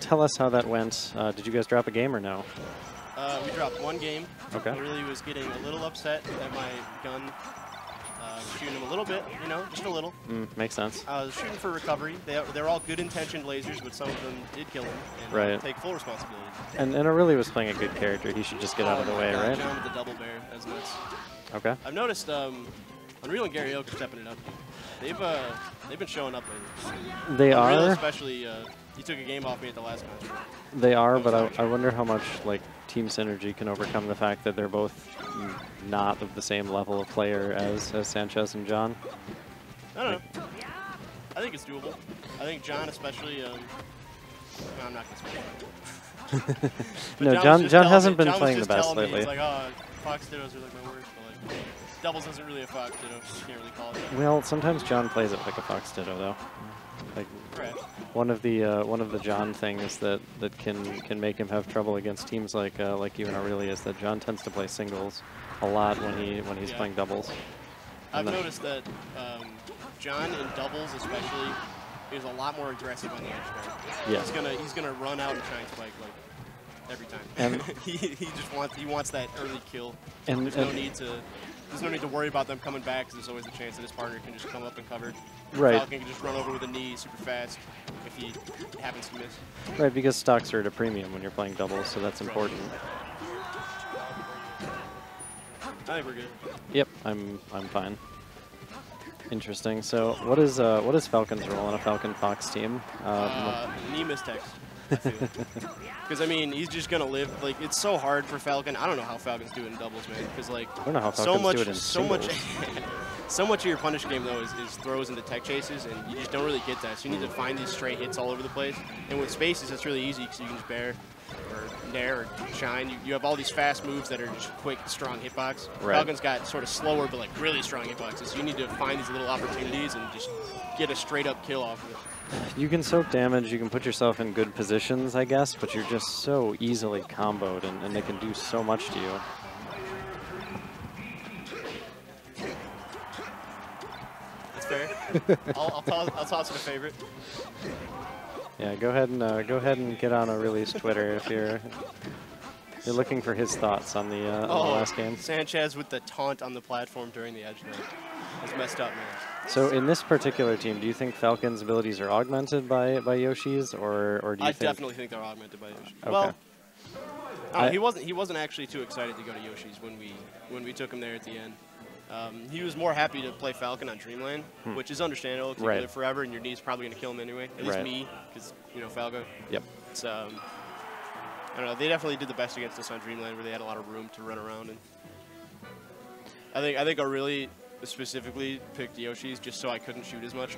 tell us how that went. Did you guys drop a game or no? We dropped one game. Okay. I really was getting a little upset that my gun was shooting him a little bit, you know, just a little. Makes sense. I was shooting for recovery. They're all good-intentioned lasers, but some of them did kill him and right. take full responsibility. And O'Reilly was playing a good character. He should just get out of the way, God, right? John with the double bear. That's nuts. Okay. I've noticed Unreal and Gary Oak are stepping it up. They've been showing up lately. They Unreal are. Especially, he took a game off me at the last match. They are, but I wonder how much like team synergy can overcome the fact that they're both not of the same level of player as Sanchez and John. I don't know. I think it's doable. I think John especially. No, I'm not going to speak. No, John hasn't been playing the best lately. He's like, oh, Fox Dittos are like my worst, but like doubles isn't really a Fox Ditto. You can't really call it that. Well, sometimes John plays it like a Fox Ditto, though. Like one of the John things that can make him have trouble against teams like you and Aurelia is that John tends to play singles a lot when he's playing doubles. I've noticed that John in doubles especially is a lot more aggressive on the edge guard. Yeah. He's gonna run out and try and spike like every time. And he wants that early kill. And there's no need to worry about them coming back because there's always a chance that his partner can just come up and cover. Right. Falcon can just run over with a knee super fast if he happens to miss. Right, because stocks are at a premium when you're playing doubles, so that's important. I think we're good. Yep, I'm fine. Interesting. So what is Falcon's role on a Falcon Fox team? Knee mistakes. Because I mean, he's just gonna live. Like it's so hard for Falcon. I don't know how Falcons do it in doubles, man. Because like I don't know how Falcons do it in singles. So much of your punish game though is throws into tech chases, and you just don't really get that. So you need to find these straight hits all over the place. And with spaces, it's really easy because you can just bear or nair or shine. You have all these fast moves that are just quick, strong hitbox. Right. Falcon's got sort of slower but like really strong hitboxes. So you need to find these little opportunities and just get a straight up kill off of it. You can soak damage, you can put yourself in good positions, I guess, but you're just so easily comboed, and they can do so much to you. That's fair. I'll toss it a favorite. Yeah, go ahead and get on Aurelia's Twitter if you're looking for his thoughts on the last game. Sanchez with the taunt on the platform during the edge guard. That's messed up, man. So in this particular team, do you think Falcon's abilities are augmented by Yoshi's, or do you think? I definitely think they're augmented by Yoshi. Okay. Well, he wasn't actually too excited to go to Yoshi's when we took him there at the end. He was more happy to play Falcon on Dreamland, which is understandable. Because you live forever, and your knee's probably going to kill him anyway. At least me, because Falco. Yep. It's, I don't know. They definitely did the best against us on Dreamland, where they had a lot of room to run around. And I think Aurelia specifically picked Yoshi's just so I couldn't shoot as much.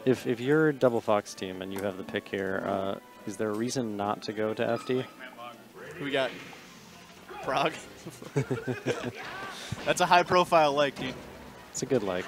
If you're a double Fox team and you have the pick here, is there a reason not to go to FD? We got Prague. That's a high-profile like, dude. It's a good like.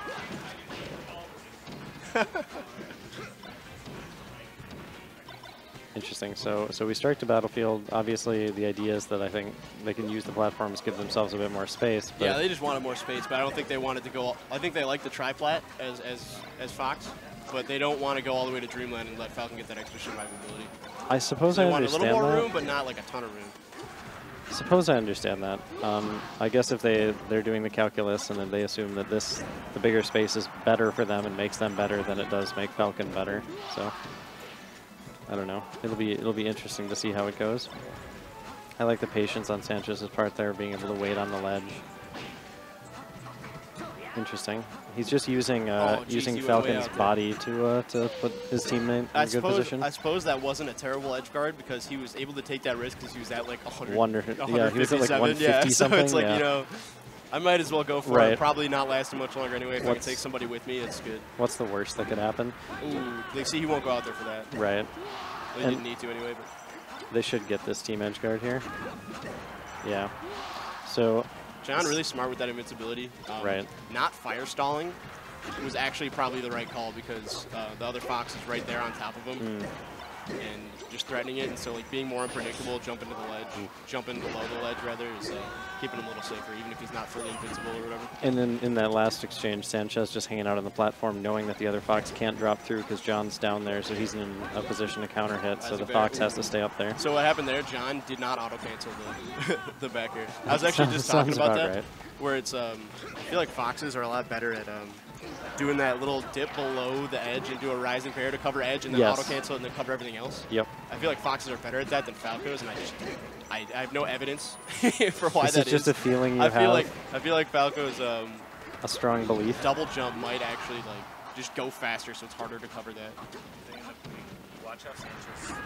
Interesting. So we start to Battlefield. Obviously, the idea is that I think they can use the platforms, give themselves a bit more space. But yeah, they just wanted more space, but I don't think they wanted to go. I think they like the tri-flat as Fox, but they don't want to go all the way to Dreamland and let Falcon get that extra survivability. I suppose so I they understand that. want a little more room, but not like a ton of room. Suppose I understand that. I guess if they're doing the calculus and then they assume that the bigger space is better for them and makes them better than it does make Falcon better. So I don't know. It'll be interesting to see how it goes. I like the patience on Sanchez's part there, being able to wait on the ledge. Interesting. He's just using using Falcon's body to put his teammate in a good position. I suppose that wasn't a terrible edge guard because he was able to take that risk because he was at like 100. Yeah, he was at like 150 something. So it's like I might as well go for it. Probably not lasting much longer anyway. If I can take somebody with me, it's good. What's the worst that could happen? Ooh, see, he won't go out there for that. Right. They didn't need to anyway. But they should get this team edge guard here. Yeah. So. John really smart with that invincibility. Not fire stalling was actually probably the right call because the other Fox is right there on top of him. and just threatening it. And so like being more unpredictable, jumping to the ledge, jumping below the ledge rather, is keeping him a little safer, even if he's not fully invincible or whatever. And then in that last exchange, Sanchez just hanging out on the platform, knowing that the other Fox can't drop through because John's down there, so he's in a position to counter hit. So the Fox has to stay up there. So what happened there? John did not auto cancel the back air. I was actually just talking about that, right. Where it's I feel like Foxes are a lot better at doing that little dip below the edge and do a rising pair to cover edge and then auto cancel and then cover everything else. Yep. I feel like Foxes are better at that than Falcos, and I have no evidence for why that is. It's just a feeling you have. I feel like Falcos a strong belief. Double jump might actually like just go faster, so it's harder to cover that. Watch out, Sanchez.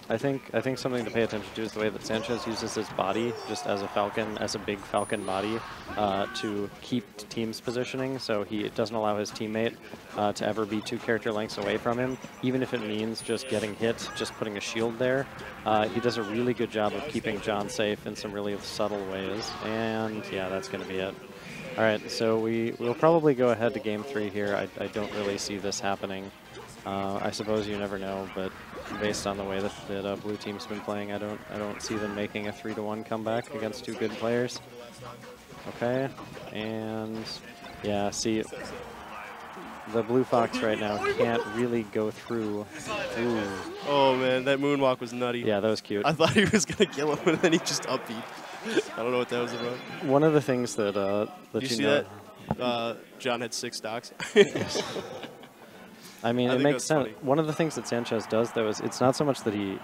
I think something to pay attention to is the way that Sanchez uses his body just as a Falcon, as a big Falcon body, to keep team's positioning. So he doesn't allow his teammate to ever be 2 character lengths away from him, even if it means just getting hit, just putting a shield there. He does a really good job of keeping John safe in some really subtle ways. And yeah, that's going to be it. All right, so we'll probably go ahead to game 3 here. I don't really see this happening. I suppose you never know, but based on the way that blue team's been playing, I don't see them making a 3-1 comeback against 2 good players. Okay, and yeah, see, the blue Fox right now can't really go through. Ooh. Oh man, that moonwalk was nutty. Yeah, that was cute. I thought he was gonna kill him, and then he just upbeat. I don't know what that was about. One of the things that Did you see that? John had 6 stocks. I mean, it makes sense. One of the things that Sanchez does, though, is it's not so much that he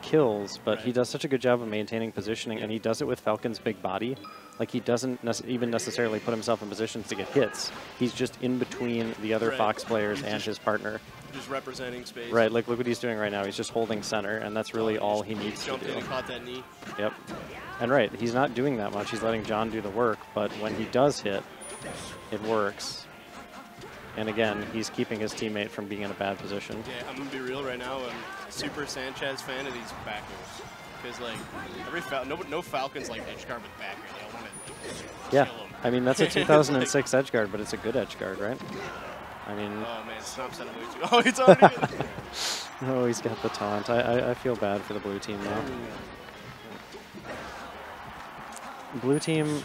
kills, but he does such a good job of maintaining positioning, and he does it with Falcon's big body. Like, he doesn't even necessarily put himself in positions to get hits. He's just in between the other Fox players and his partner. Just representing space. Right, like, look what he's doing right now. He's just holding center, and that's really all he needs to do. Jumped in and caught that knee. Yep. And right, he's not doing that much. He's letting John do the work, but when he does hit, it works. And again, he's keeping his teammate from being in a bad position. Yeah, I'm going to be real right now. I'm a super Sanchez fan of these backers. Because, like, no Falcons like edge guard with backer. They all want to kill him. I mean, that's a 2006 edge guard, but it's a good edge guard, right? I mean... Oh, man, Stomp set him way too... Oh, it's already good. Oh, he's got the taunt. I feel bad for the blue team now. Blue team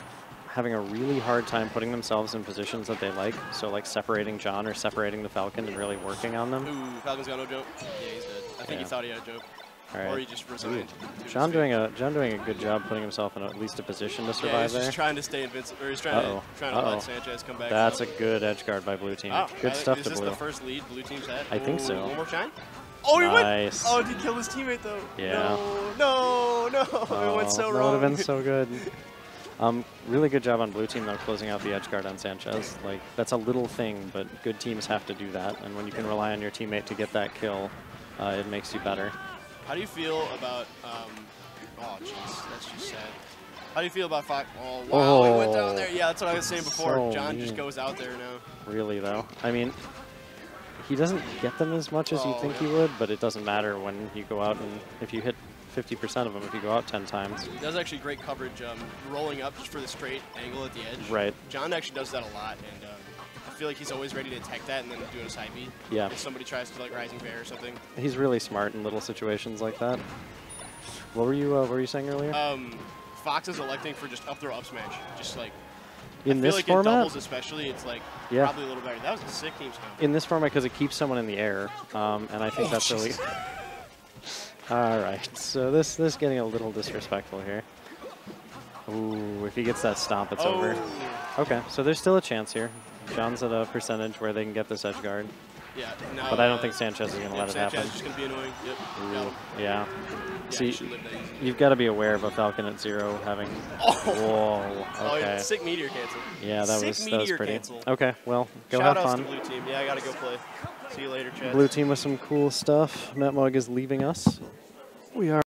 having a really hard time putting themselves in positions that they like. So like separating John or separating the Falcon and really working on them. Ooh, Falcon's got no joke. Yeah, he's dead. I think he thought he had a joke. All right. Or he just resigned. John doing a good job putting himself in at least a position to survive there. He's just trying to stay invincible. Or he's trying to let Sanchez come back. That's a good edge guard by blue team. Good stuff to blue. Is this the first lead blue team's had? I think so. One more shine? Oh, he nice. went! Oh, did he kill his teammate though? Yeah. No. It went so wrong. That would have been so good. Really good job on blue team, though, closing out the edge guard on Sanchez. Like, that's a little thing, but good teams have to do that. And when you can rely on your teammate to get that kill, it makes you better. How do you feel about, oh, jeez, that's just sad. How do you feel about Fox? Oh, wow, he went down there. Yeah, that's what I was saying before. So John just goes out there now. Really, though. I mean, he doesn't get them as much as you think he would, but it doesn't matter when you go out and if you hit 50% of them if you go out 10 times. He does actually great coverage, rolling up just for the straight angle at the edge. Right. John actually does that a lot, and I feel like he's always ready to attack that and then do a side beat. Yeah. If somebody tries to like rising bear or something. He's really smart in little situations like that. What were you saying earlier? Fox is electing for just up throw up smash, just like. In this like format, in doubles especially, it's like probably a little better. That was a sick team count. In this format, because it keeps someone in the air, and I think that's really. All right, so this getting a little disrespectful here. Ooh, if he gets that stomp, it's over. Okay, so there's still a chance here. John's at a percentage where they can get this edge guard. Yeah, no, but I don't think Sanchez is going to let it happen. Sanchez is just going to be annoying. Yep. Ooh, yeah. See, you've got to be aware of a Falcon at 0 having. Whoa. Okay. Oh, sick meteor cancel. Yeah, that was pretty. Cancel. Okay, well, go have fun. Shout out to blue team. Yeah, I got to go play. See you later, Chad. Blue team with some cool stuff. Metmug is leaving us. We are.